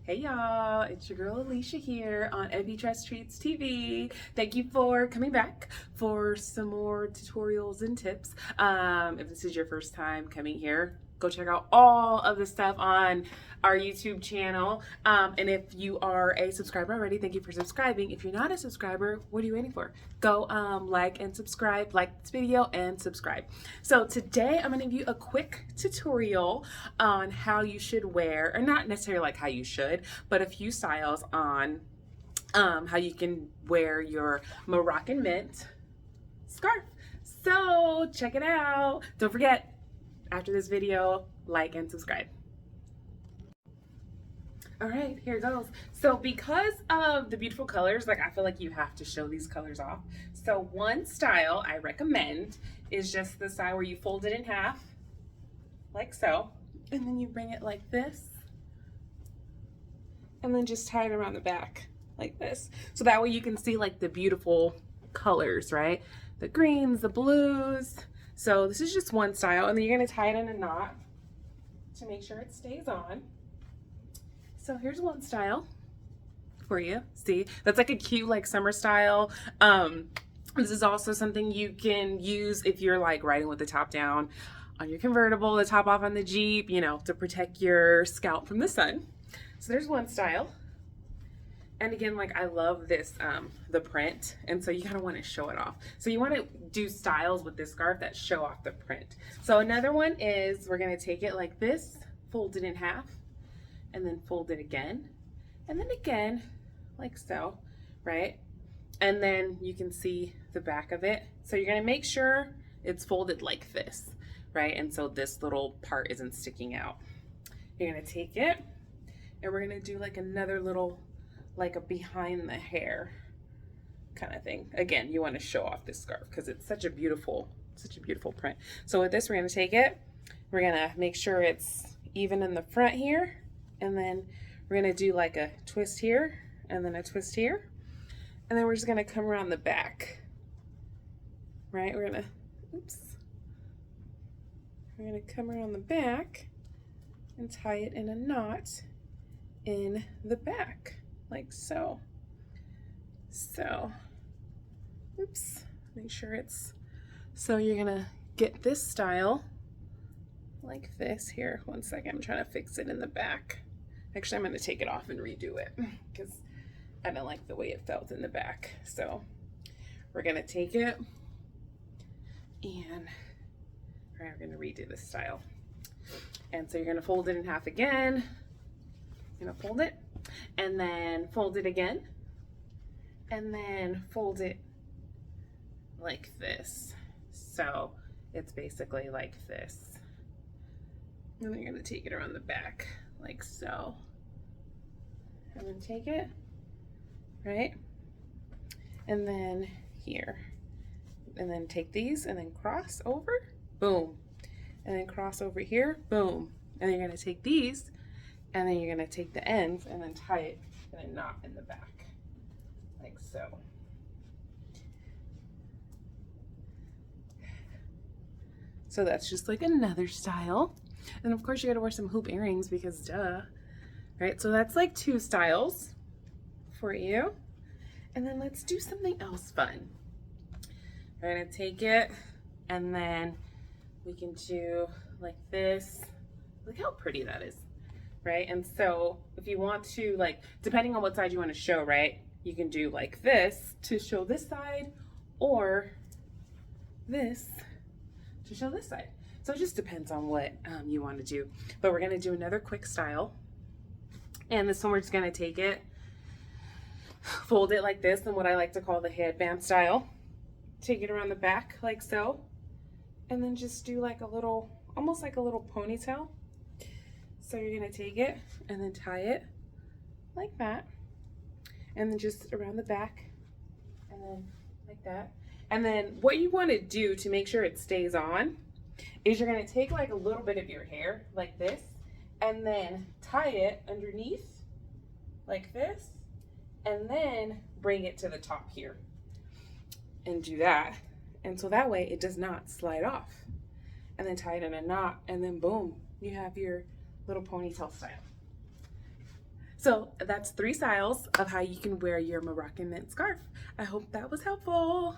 Hey y'all, it's your girl Alicia here on NPTressTreats TV. Thank you for coming back for some more tutorials and tips. If this is your first time coming here, go check out all of the stuff on our YouTube channel. And if you are a subscriber already, thank you for subscribing. If you're not a subscriber, what are you waiting for? Go like and subscribe, like this video and subscribe. So today I'm going to give you a quick tutorial on how you should wear, or not necessarily like how you should, but a few styles on how you can wear your Moroccan mint scarf. So check it out. Don't forget, after this video, like and subscribe. All right, here it goes. So because of the beautiful colors, like I feel like you have to show these colors off. So one style I recommend is just the style where you fold it in half, like so, and then you bring it like this, and then just tie it around the back like this. So that way you can see like the beautiful colors, right? The greens, the blues. So this is just one style, and then you're gonna tie it in a knot to make sure it stays on. So here's one style for you. See, that's like a cute like summer style. This is also something you can use if you're like riding with the top down on your convertible, the top off on the Jeep, you know, to protect your scalp from the sun. So there's one style. And again, like I love this, the print, and so you kind of want to show it off. So you want to do styles with this scarf that show off the print. So another one is we're going to take it like this, fold it in half, and then fold it again, and then again, like so, right? And then you can see the back of it. So you're going to make sure it's folded like this, right? And so this little part isn't sticking out. You're going to take it, and we're going to do like another little, like a behind the hair kind of thing. Again, you want to show off this scarf because it's such a beautiful print. So with this, we're going to take it, we're going to make sure it's even in the front here, and then we're going to do like a twist here and then a twist here, and then we're just going to come around the back, right? We're going to come around the back and tie it in a knot in the back like so. Oops, make sure it's, so you're gonna get this style like this here. One second, I'm trying to fix it in the back. Actually, I'm gonna take it off and redo it because I don't like the way it felt in the back. So we're gonna take it and, all right, we're gonna redo this style. And so you're gonna fold it in half again. You're gonna fold it, and then fold it again, and then fold it like this. So it's basically like this. And then you're gonna take it around the back like so. And then take it, right? And then here. And then take these and then cross over, boom. And then cross over here, boom. And then you're gonna take these, and then you're gonna take the ends and then tie it in a knot in the back, like so. So that's just like another style. And of course you gotta wear some hoop earrings because duh, right? So that's like two styles for you. And then let's do something else fun. We're gonna take it, and then we can do like this. Look how pretty that is. Right? And so if you want to, like, depending on what side you want to show, right, you can do like this to show this side, or this to show this side. So it just depends on what you want to do. But we're going to do another quick style. And this one, we're just going to take it, fold it like this, and what I like to call the headband style. Take it around the back like so, and then just do like a little, almost like a little ponytail. So you're gonna take it and then tie it like that, and then just around the back, and then like that. And then what you wanna do to make sure it stays on is you're gonna take like a little bit of your hair like this, and then tie it underneath like this, and then bring it to the top here and do that. And so that way it does not slide off. And then tie it in a knot, and then boom, you have your little ponytail style. So that's 3 styles of how you can wear your Moroccan knit scarf. I hope that was helpful.